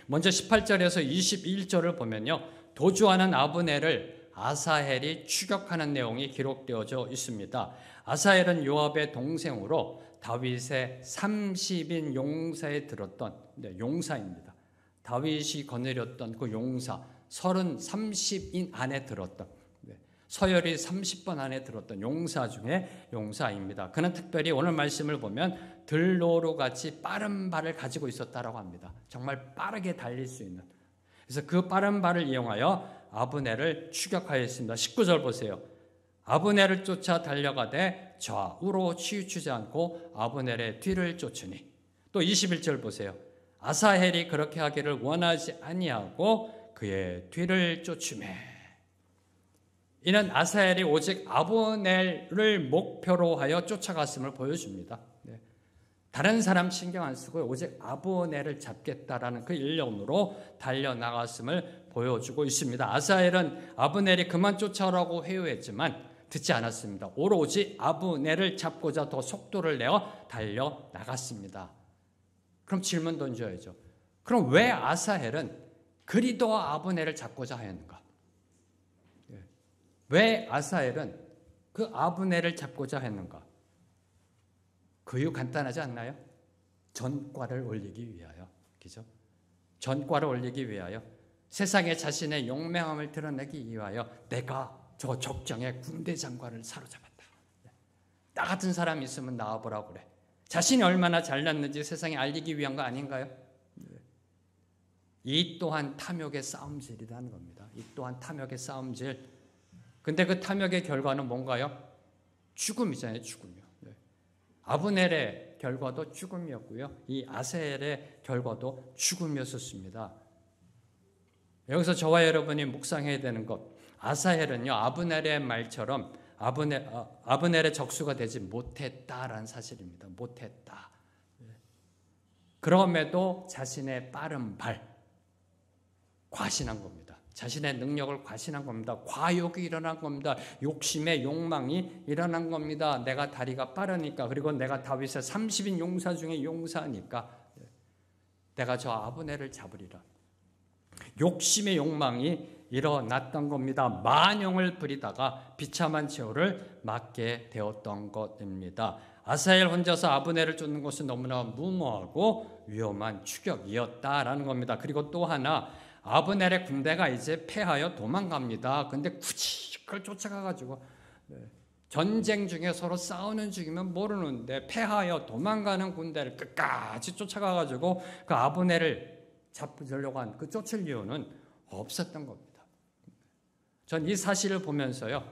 먼저 18절에서 21절을 보면요. 도주하는 아브넬을 아사헬이 추격하는 내용이 기록되어져 있습니다. 아사헬은 요압의 동생으로 다윗의 30인 용사에 들었던 용사입니다. 다윗이 거느렸던 그 용사 30인 안에 들었던 서열이 30번 안에 들었던 용사 중에 용사입니다. 그는 특별히 오늘 말씀을 보면 들노루같이 빠른 발을 가지고 있었다라고 합니다. 정말 빠르게 달릴 수 있는. 그래서 그 빠른 발을 이용하여 아브넬을 추격하였습니다. 19절 보세요. 아브넬을 쫓아 달려가되 좌우로 치우치지 않고 아브넬의 뒤를 쫓으니. 또 21절 보세요. 아사헬이 그렇게 하기를 원하지 아니하고 그의 뒤를 쫓으매. 이는 아사헬이 오직 아브넬을 목표로 하여 쫓아갔음을 보여줍니다. 다른 사람 신경 안 쓰고 오직 아브넬을 잡겠다라는 그 일념으로 달려나갔음을 보여주고 있습니다. 아사헬은 아브넬이 그만 쫓아오라고 회유했지만 듣지 않았습니다. 오로지 아브넬을 잡고자 더 속도를 내어 달려나갔습니다. 그럼 질문 던져야죠. 그럼 왜 아사헬은 그리도 아브넬을 잡고자 하였는가? 왜 아사헬은 그 아브넬을 잡고자 했는가? 그 이유 간단하지 않나요? 전과를 올리기 위하여. 그죠? 전과를 올리기 위하여 세상에 자신의 용맹함을 드러내기 위하여 내가 저 적정의 군대 장관을 사로잡았다. 나 같은 사람이 있으면 나와보라고 그래. 자신이 얼마나 잘났는지 세상에 알리기 위한 거 아닌가요? 이 또한 탐욕의 싸움질이라는 겁니다. 이 또한 탐욕의 싸움질. 근데 그 탐욕의 결과는 뭔가요? 죽음이잖아요. 죽음이요. 아브넬의 결과도 죽음이었고요. 이 아사헬의 결과도 죽음이었습니다. 여기서 저와 여러분이 묵상해야 되는 것. 아사헬은요. 아브넬의 말처럼 아브넬의 적수가 되지 못했다라는 사실입니다. 못했다. 그럼에도 자신의 빠른 발 과신한 겁니다. 자신의 능력을 과신한 겁니다. 과욕이 일어난 겁니다. 욕심의 욕망이 일어난 겁니다. 내가 다리가 빠르니까 그리고 내가 다윗의 30인 용사 중에 용사니까 내가 저 아브넬을 잡으리라. 욕심의 욕망이 일어났던 겁니다. 만용을 부리다가 비참한 최후를 맞게 되었던 것입니다. 아사헬 혼자서 아브넬을 쫓는 것은 너무나 무모하고 위험한 추격이었다라는 겁니다. 그리고 또 하나 아브넬의 군대가 이제 패하여 도망갑니다. 근데 굳이 그걸 쫓아가가지고 전쟁 중에 서로 싸우는 중이면 모르는데 패하여 도망가는 군대를 끝까지 쫓아가가지고 그 아브넬을 잡으려고 한 그 쫓을 이유는 없었던 겁니다. 전 이 사실을 보면서요.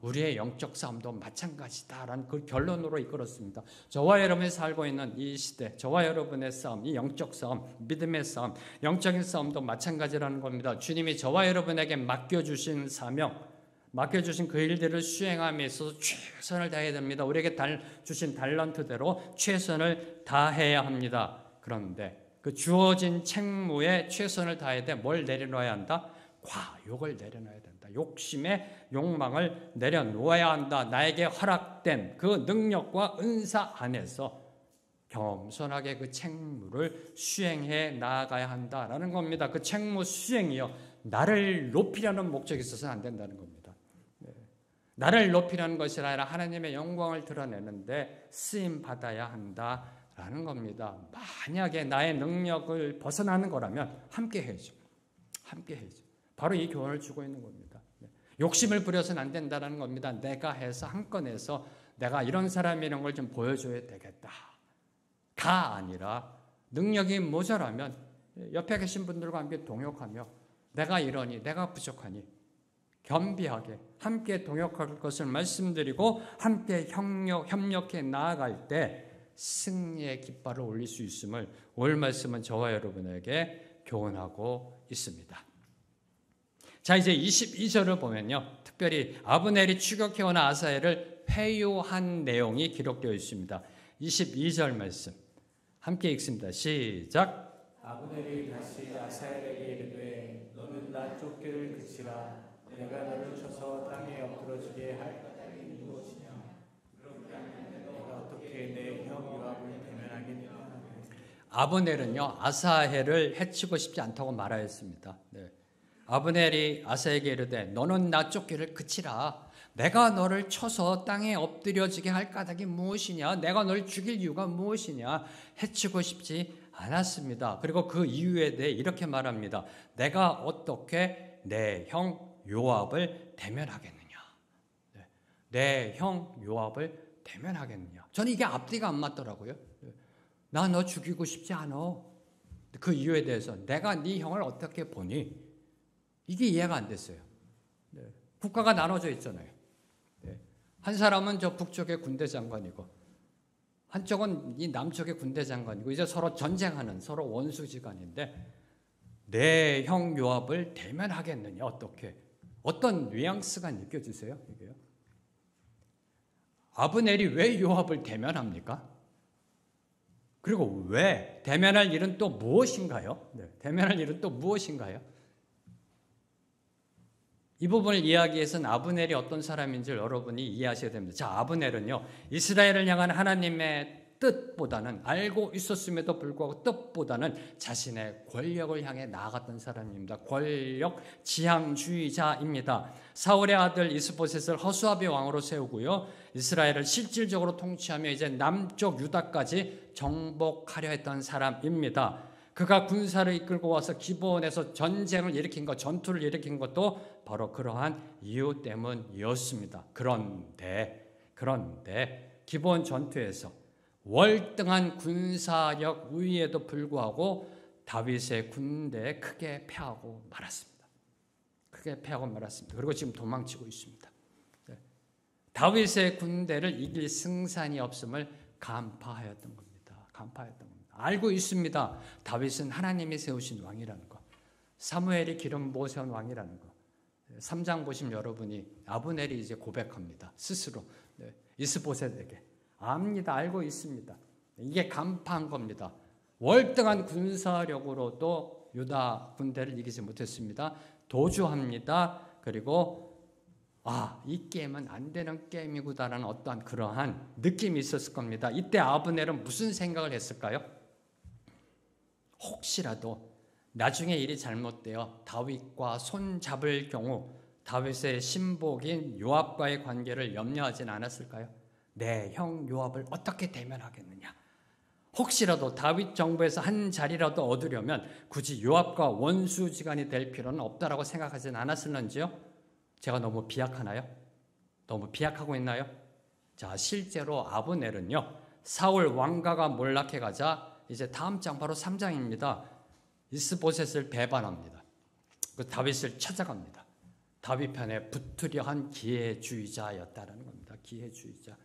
우리의 영적 싸움도 마찬가지다라는 그 결론으로 이끌었습니다. 저와 여러분이 살고 있는 이 시대, 저와 여러분의 싸움, 이 영적 싸움, 믿음의 싸움, 영적인 싸움도 마찬가지라는 겁니다. 주님이 저와 여러분에게 맡겨주신 사명, 맡겨주신 그 일들을 수행함에 있어서 최선을 다해야 됩니다. 우리에게 주신 달란트대로 최선을 다해야 합니다. 그런데 그 주어진 책무에 최선을 다해야 돼. 뭘 내려놓아야 한다? 과욕을 내려놔야 된다. 욕심의 욕망을 내려놓아야 한다. 나에게 허락된 그 능력과 은사 안에서 겸손하게 그 책무를 수행해 나아가야 한다라는 겁니다. 그 책무 수행이요, 나를 높이려는 목적이 있어서는 안 된다는 겁니다. 나를 높이려는 것이 아니라 하나님의 영광을 드러내는데 쓰임 받아야 한다라는 겁니다. 만약에 나의 능력을 벗어나는 거라면 함께 해야죠. 함께 해야죠. 바로 이 교훈을 주고 있는 겁니다. 욕심을 부려서는 안 된다는 겁니다. 내가 해서 한 건에서 내가 이런 사람이라는 걸 좀 보여줘야 되겠다. 가 아니라 능력이 모자라면 옆에 계신 분들과 함께 동역하며 내가 이러니 내가 부족하니 겸비하게 함께 동역할 것을 말씀드리고 함께 협력해 나아갈 때 승리의 깃발을 올릴 수 있음을 오늘 말씀은 저와 여러분에게 교훈하고 있습니다. 자, 이제 22절을 보면요, 특별히 아브넬이 추격해온 아사엘을 회유한 내용이 기록되어 있습니다. 22절 말씀 함께 읽습니다. 시작. 아브넬이 다시 아사엘에게 이르되 너는 나 쫓기를 그치라. 내가 너를 쳐서 땅에 엎드러지게 할 까닭이 무엇이냐? 내가 어떻게 내 형 요압을 대면하겠느냐? 아브넬은요, 아사헬을 해치고 싶지 않다고 말하였습니다. 네. 아브넬이 아사에게 이르되 너는 나 쫓기를 그치라. 내가 너를 쳐서 땅에 엎드려지게 할 까닭이 무엇이냐? 내가 널 죽일 이유가 무엇이냐? 해치고 싶지 않았습니다. 그리고 그 이유에 대해 이렇게 말합니다. 내가 어떻게 내 형 요압을 대면하겠느냐? 내 형 요압을 대면하겠느냐? 저는 이게 앞뒤가 안 맞더라고요. 나 너 죽이고 싶지 않아. 그 이유에 대해서 내가 네 형을 어떻게 보니? 이게 이해가 안 됐어요. 국가가 나눠져 있잖아요. 한 사람은 저 북쪽의 군대 장관이고 한쪽은 이 남쪽의 군대 장관이고 이제 서로 전쟁하는 서로 원수지간인데 내 형 요압을 대면하겠느냐? 어떻게? 어떤 뉘앙스가 느껴지세요? 이게요? 아브넬이 왜 요압을 대면합니까? 그리고 왜? 대면할 일은 또 무엇인가요? 대면할 일은 또 무엇인가요? 이 부분을 이야기해서는 아브넬이 어떤 사람인지 여러분이 이해하셔야 됩니다. 자, 아브넬은요, 이스라엘을 향한 하나님의 뜻보다는 알고 있었음에도 불구하고 뜻보다는 자신의 권력을 향해 나아갔던 사람입니다. 권력 지향주의자입니다. 사울의 아들 이스보셋을 허수아비 왕으로 세우고요, 이스라엘을 실질적으로 통치하며 이제 남쪽 유다까지 정복하려 했던 사람입니다. 그가 군사를 이끌고 와서 기브온에서 전쟁을 일으킨 것, 전투를 일으킨 것도 바로 그러한 이유 때문이었습니다. 그런데 기브온 전투에서 월등한 군사력 우위에도 불구하고 다윗의 군대에 크게 패하고 말았습니다. 그리고 지금 도망치고 있습니다. 다윗의 군대를 이길 승산이 없음을 간파하였던 겁니다. 알고 있습니다. 다윗은 하나님이 세우신 왕이라는 거. 사무엘이 기름 모세운 왕이라는 거. 3장 보시면 여러분이 아브넬이 이제 고백합니다. 스스로. 이스보셋에게. 압니다. 알고 있습니다. 이게 간파한 겁니다. 월등한 군사력으로도 유다 군대를 이기지 못했습니다. 도주합니다. 그리고 이 게임은 안 되는 게임이구나라는 어떠한 그러한 느낌이 있었을 겁니다. 이때 아브넬은 무슨 생각을 했을까요? 혹시라도 나중에 일이 잘못되어 다윗과 손잡을 경우 다윗의 신복인 요압과의 관계를 염려하진 않았을까요? 내 형 요압을 어떻게 대면하겠느냐? 혹시라도 다윗 정부에서 한 자리라도 얻으려면 굳이 요압과 원수지간이 될 필요는 없다라고 생각하진 않았을런지요? 제가 너무 비약하나요? 너무 비약하고 있나요? 자, 실제로 아브넬은요, 사울 왕가가 몰락해가자 이제 다음 장 바로 3장입니다. 이스보셋을 배반합니다. 그 다윗을 찾아갑니다. 다윗 편에 붙으려 한 기회주의자였다는 겁니다. 기회주의자.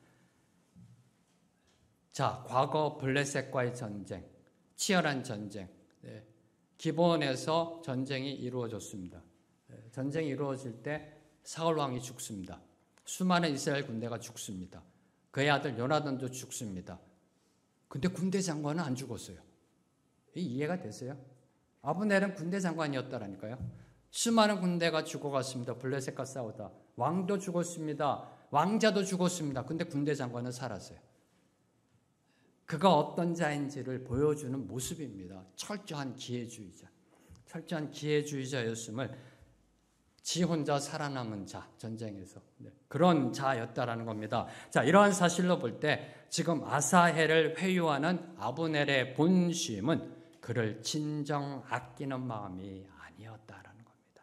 자, 과거 블레셋과의 전쟁, 치열한 전쟁, 기브온에서 전쟁이 이루어졌습니다. 전쟁이 이루어질 때 사울 왕이 죽습니다. 수많은 이스라엘 군대가 죽습니다. 그의 아들 요나단도 죽습니다. 근데 군대 장관은 안 죽었어요. 이해가 되세요? 아브넬은 군대 장관이었다라니까요. 수많은 군대가 죽어갔습니다. 블레셋과 싸우다. 왕도 죽었습니다. 왕자도 죽었습니다. 근데 군대 장관은 살았어요. 그가 어떤 자인지를 보여주는 모습입니다. 철저한 기회주의자. 철저한 기회주의자였음을 지 혼자 살아남은 자, 전쟁에서. 그런 자였다라는 겁니다. 자, 이러한 사실로 볼 때 지금 아사헬을 회유하는 아브넬의 본심은 그를 진정 아끼는 마음이 아니었다라는 겁니다.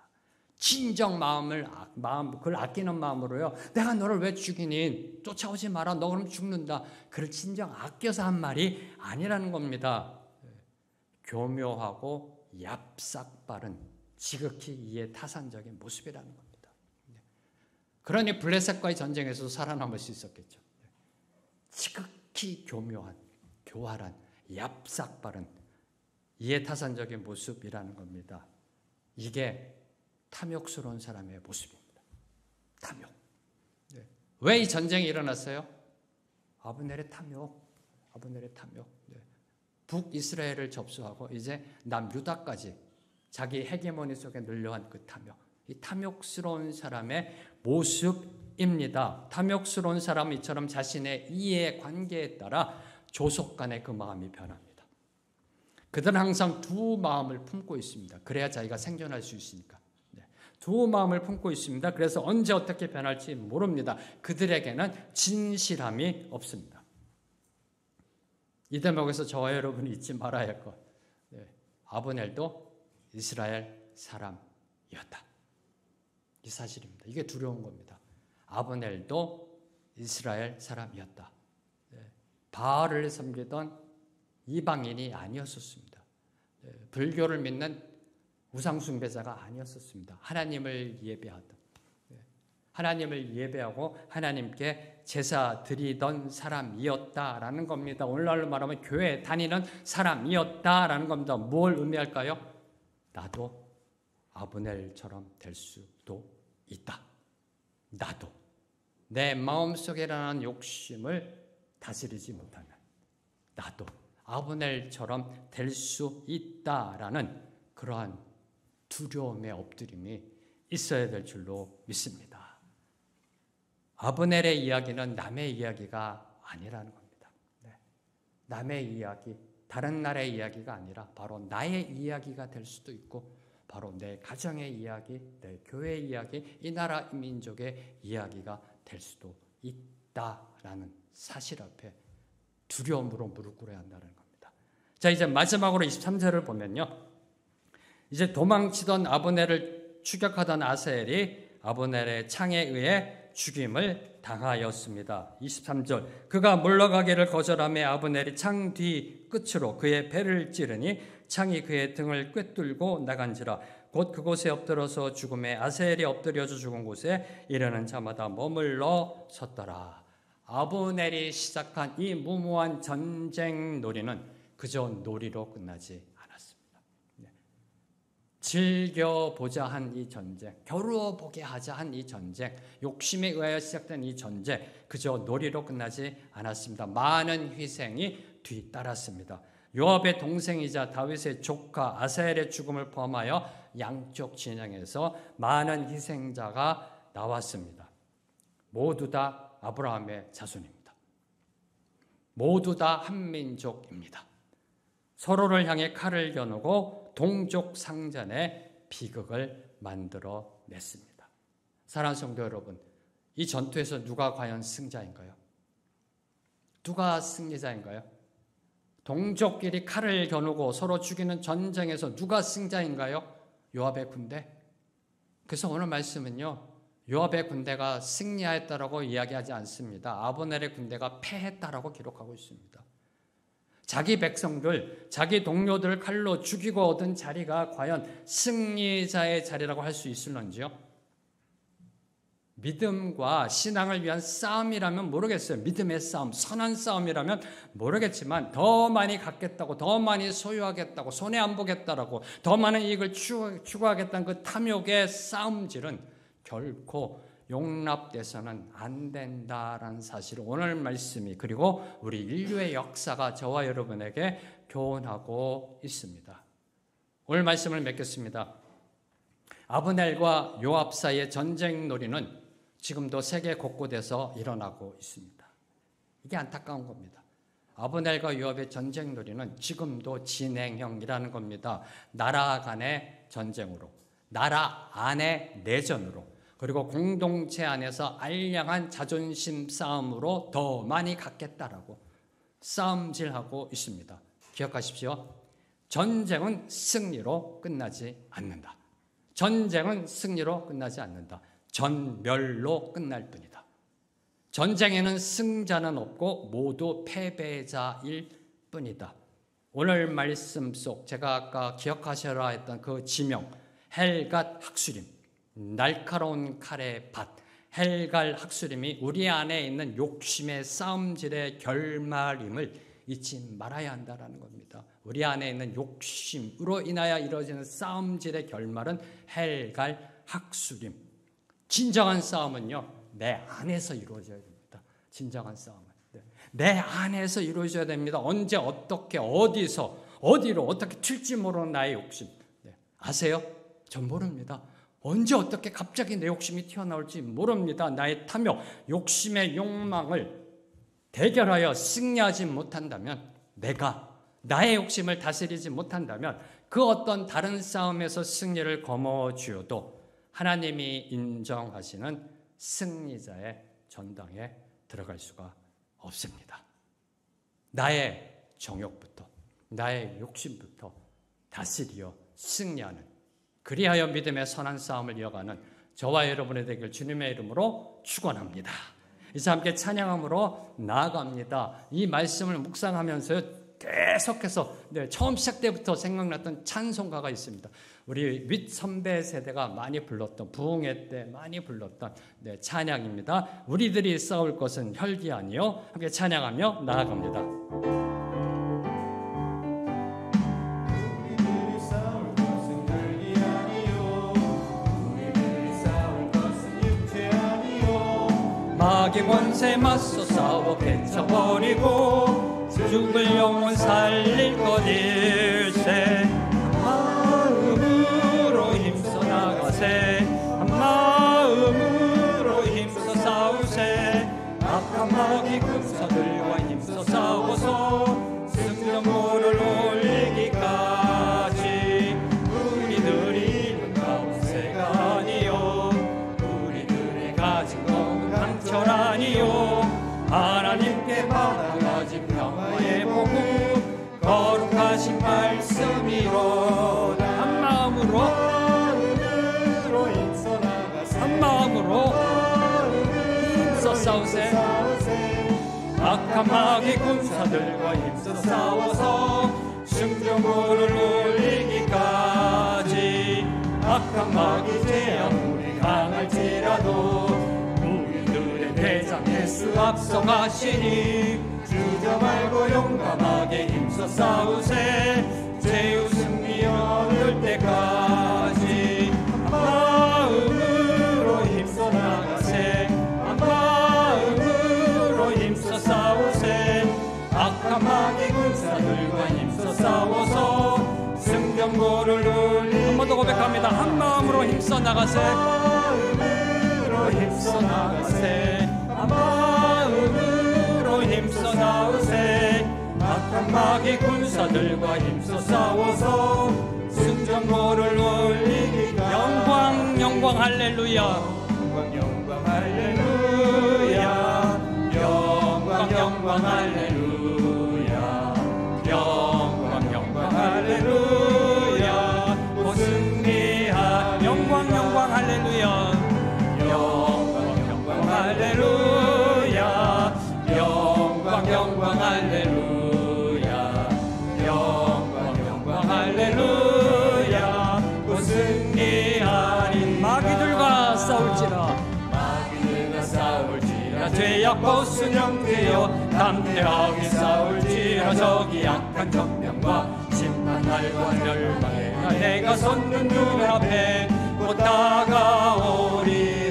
진정 그걸 아끼는 마음으로요. 내가 너를 왜 죽이니? 쫓아오지 마라. 너 그럼 죽는다. 그를 진정 아껴서 한 말이 아니라는 겁니다. 교묘하고 얍삭바른 지극히 이해 타산적인 모습이라는 겁니다. 그러니 블레셋과의 전쟁에서 살아남을 수 있었겠죠. 지극히 교묘한, 교활한, 얍삭바른 이해타산적인 모습이라는 겁니다. 이게 탐욕스러운 사람의 모습입니다. 탐욕. 왜 이 전쟁이 일어났어요? 아브넬의 탐욕. 북이스라엘을 접수하고 이제 남유다까지 자기 헤게모니 속에 눌려한 그 탐욕. 이 탐욕스러운 사람의 모습입니다. 탐욕스러운 사람은 이처럼 자신의 이해관계에 따라 조속 간의 그 마음이 변합니다. 그들은 항상 두 마음을 품고 있습니다. 그래야 자기가 생존할 수 있으니까. 두 마음을 품고 있습니다. 그래서 언제 어떻게 변할지 모릅니다. 그들에게는 진실함이 없습니다. 이 대목에서 저와 여러분이 잊지 말아야 할 것. 아브넬도 이스라엘 사람이었다. 이 사실입니다. 이게 두려운 겁니다. 아브넬도 이스라엘 사람이었다. 바알을 섬기던 이방인이 아니었었습니다. 불교를 믿는 우상숭배자가 아니었었습니다. 하나님을 예배하던, 하나님을 예배하고 하나님께 제사 드리던 사람이었다라는 겁니다. 오늘날로 말하면 교회 다니는 사람이었다라는 겁니다. 뭘 의미할까요? 나도 아브넬처럼 될 수도 있다. 나도 내 마음속에 일어나는 욕심을 다스리지 못하면 나도 아브넬처럼 될 수 있다라는 그러한 두려움의 엎드림이 있어야 될 줄로 믿습니다. 아브넬의 이야기는 남의 이야기가 아니라는 겁니다. 남의 이야기, 다른 나라의 이야기가 아니라 바로 나의 이야기가 될 수도 있고 바로 내 가정의 이야기, 내 교회의 이야기, 이 나라 이 민족의 이야기가 될 수도 있다라는 사실 앞에 두려움으로 무릎 꿇어야 한다는 겁니다. 자, 이제 마지막으로 23절을 보면요. 이제 도망치던 아브넬을 추격하던 아사헬이 아브넬의 창에 의해 죽임을 당하였습니다. 23절 그가 물러가기를 거절하며 아브넬이 창 뒤 끝으로 그의 배를 찌르니 창이 그의 등을 꿰뚫고 나간지라 곧 그곳에 엎드려서 죽음에 아사헬이 엎드려져 죽은 곳에 이르는 자마다 머물러 섰더라. 아브넬이 시작한 이 무모한 전쟁 놀이는 그저 놀이로 끝나지 않았습니다. 즐겨보자 한 이 전쟁, 겨루어보게 하자 한 이 전쟁, 욕심에 의하여 시작된 이 전쟁, 그저 놀이로 끝나지 않았습니다. 많은 희생이 뒤따랐습니다. 요압의 동생이자 다윗의 조카 아사헬의 죽음을 포함하여 양쪽 진영에서 많은 희생자가 나왔습니다. 모두 다 아브라함의 자손입니다. 모두 다 한민족입니다. 서로를 향해 칼을 겨누고 동족 상잔의 비극을 만들어냈습니다. 사랑하는 성도 여러분, 이 전투에서 누가 과연 승자인가요? 누가 승리자인가요? 동족끼리 칼을 겨누고 서로 죽이는 전쟁에서 누가 승자인가요? 요압의 군대? 그래서 오늘 말씀은요, 요압의 군대가 승리하였다라고 이야기하지 않습니다. 아브넬의 군대가 패했다라고 기록하고 있습니다. 자기 백성들, 자기 동료들을 칼로 죽이고 얻은 자리가 과연 승리자의 자리라고 할 수 있을런지요? 믿음과 신앙을 위한 싸움이라면 모르겠어요. 믿음의 싸움, 선한 싸움이라면 모르겠지만 더 많이 갖겠다고, 더 많이 소유하겠다고, 손해 안 보겠다라고, 더 많은 이익을 추구하겠다는 그 탐욕의 싸움질은 결코 용납돼서는 안 된다라는 사실을 오늘 말씀이 그리고 우리 인류의 역사가 저와 여러분에게 교훈하고 있습니다. 오늘 말씀을 맺겠습니다. 아브넬과 요압 사이의 전쟁 놀이는 지금도 세계 곳곳에서 일어나고 있습니다. 이게 안타까운 겁니다. 아브넬과 요압의 전쟁 놀이는 지금도 진행형이라는 겁니다. 나라 간의 전쟁으로, 나라 안의 내전으로, 그리고 공동체 안에서 알량한 자존심 싸움으로 더 많이 갖겠다라고 싸움질하고 있습니다. 기억하십시오. 전쟁은 승리로 끝나지 않는다. 전쟁은 승리로 끝나지 않는다. 전멸로 끝날 뿐이다. 전쟁에는 승자는 없고 모두 패배자일 뿐이다. 오늘 말씀 속 제가 아까 기억하셔라 했던 그 지명, 헬갓 학수림, 날카로운 칼의 밭, 헬갈 학수림이 우리 안에 있는 욕심의 싸움질의 결말임을 잊지 말아야 한다는 겁니다. 우리 안에 있는 욕심으로 인하여 이루어지는 싸움질의 결말은 헬갈 학수림. 진정한 싸움은요, 내 안에서 이루어져야 됩니다. 진정한 싸움은 내 안에서 이루어져야 됩니다. 언제 어떻게 어디서 어디로 어떻게 튈지 모르는 나의 욕심. 아세요? 전 모릅니다. 언제 어떻게 갑자기 내 욕심이 튀어나올지 모릅니다. 나의 탐욕, 욕심의 욕망을 대결하여 승리하지 못한다면, 내가 나의 욕심을 다스리지 못한다면 그 어떤 다른 싸움에서 승리를 거머쥐어도 하나님이 인정하시는 승리자의 전당에 들어갈 수가 없습니다. 나의 정욕부터, 나의 욕심부터 다스리어 승리하는, 그리하여 믿음의 선한 싸움을 이어가는 저와 여러분의 되길 주님의 이름으로 축원합니다. 이제 함께 찬양함으로 나아갑니다. 이 말씀을 묵상하면서 계속해서 처음 시작 때부터 생각났던 찬송가가 있습니다. 우리 윗 선배 세대가 많이 불렀던, 부흥회 때 많이 불렀던 찬양입니다. 우리들이 싸울 것은 혈기 아니요. 함께 찬양하며 나아갑니다. 마귀 권세 맞서 싸워 깨쳐버리고 죽을 영혼 살릴 것일세. 마음으로 힘써 나가세. 한 마음으로 힘써 싸우세. 악한 마귀 군사들과 힘써 싸워서 승전고를 올리기까지. 우리들이 이룬 가운데가 아니요, 우리들의 가진 건 강철 아니요, 하나님께 받아가진 평화의 복음 거룩하신 말씀이로다. 한 마음으로 힘써 나가세. 한 마음으로 힘써 싸우세. 악한 마귀 군사들과 힘써 싸워서 승전고를 올리기까지. 악한 마귀 제아물이 강할지라도 우리들의 대장 예수 앞서가시니 주저 말고 용감하게 힘써 싸우세. 죄의 승리 얻을 때까지. 한 마음으로 힘써 나가세. 한 마음으로 힘써 싸우세. 악한 마귀 군사들과 힘써 싸워서 승전고를 올리. 한 번 더 고백합니다. 한 마음으로 힘써 나가세. 마음으로 힘써 나가세. 한 마음으로 힘써 나으세. 악한 마귀 군사들과 힘써 싸워서 승전고를 올리기가. 영광 영광 할렐루야. 영광 영광 할렐루야. 영광 영광 할렐루야. 영광 영광 할렐루야. 오 승리한 영광 영광 할렐루야. 영광 영광 할렐루야. 영광 영광 할렐루야. 영광 영광 할렐루야. 오 승리하리. 마귀들과 싸울지라. 마귀들과 싸울지라. 죄악 벗은 형제여 담대하게 싸울지라. 저기 약한 정병과 심판 날과 멸망에 내가 섰는 눈앞에 곧 다가오리.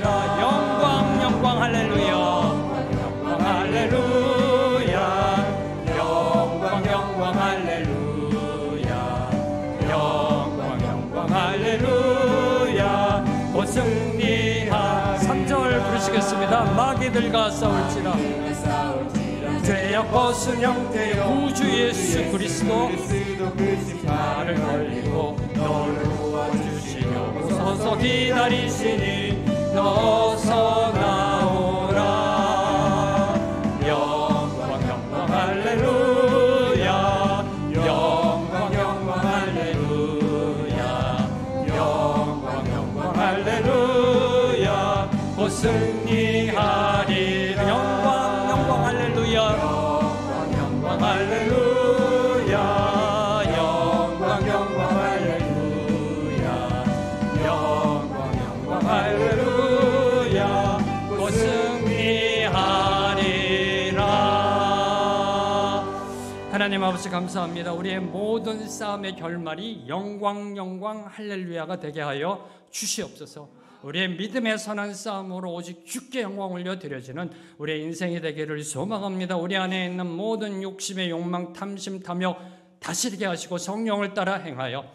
승리하. 3절 부르시겠습니다. 마귀들과 싸울지라 죄악 벗은 형태의 구주 예수 그리스도 나를 걸리고 너를 도와주시려고 서서 기다리시니 너서 나오라. 영광 영광 할렐루야. 영광 영광 할렐루야. 영광 영광 할렐루야. 곧 승리하리라. 영광 영광 할렐루야. 영광 영광 할렐루야. 영광 영광 할렐루야. 영광 영광 할렐루야. 곧 승리하리라. 하나님 아버지 감사합니다. 우리의 모든 싸움의 결말이 영광 영광 할렐루야가 되게 하여 주시옵소서. 우리의 믿음의 선한 싸움으로 오직 주께 영광 올려드려지는 우리의 인생이 되기를 소망합니다. 우리 안에 있는 모든 욕심의 욕망, 탐심, 탐욕 다스리게 하시고 성령을 따라 행하여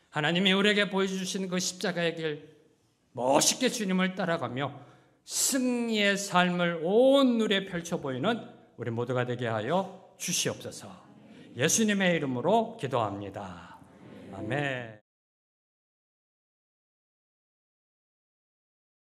하나님이 우리에게 보여주신 그 십자가의 길 멋있게 주님을 따라가며 승리의 삶을 온 눈에 펼쳐 보이는 우리 모두가 되게 하여 주시옵소서. 예수님의 이름으로 기도합니다. 아멘.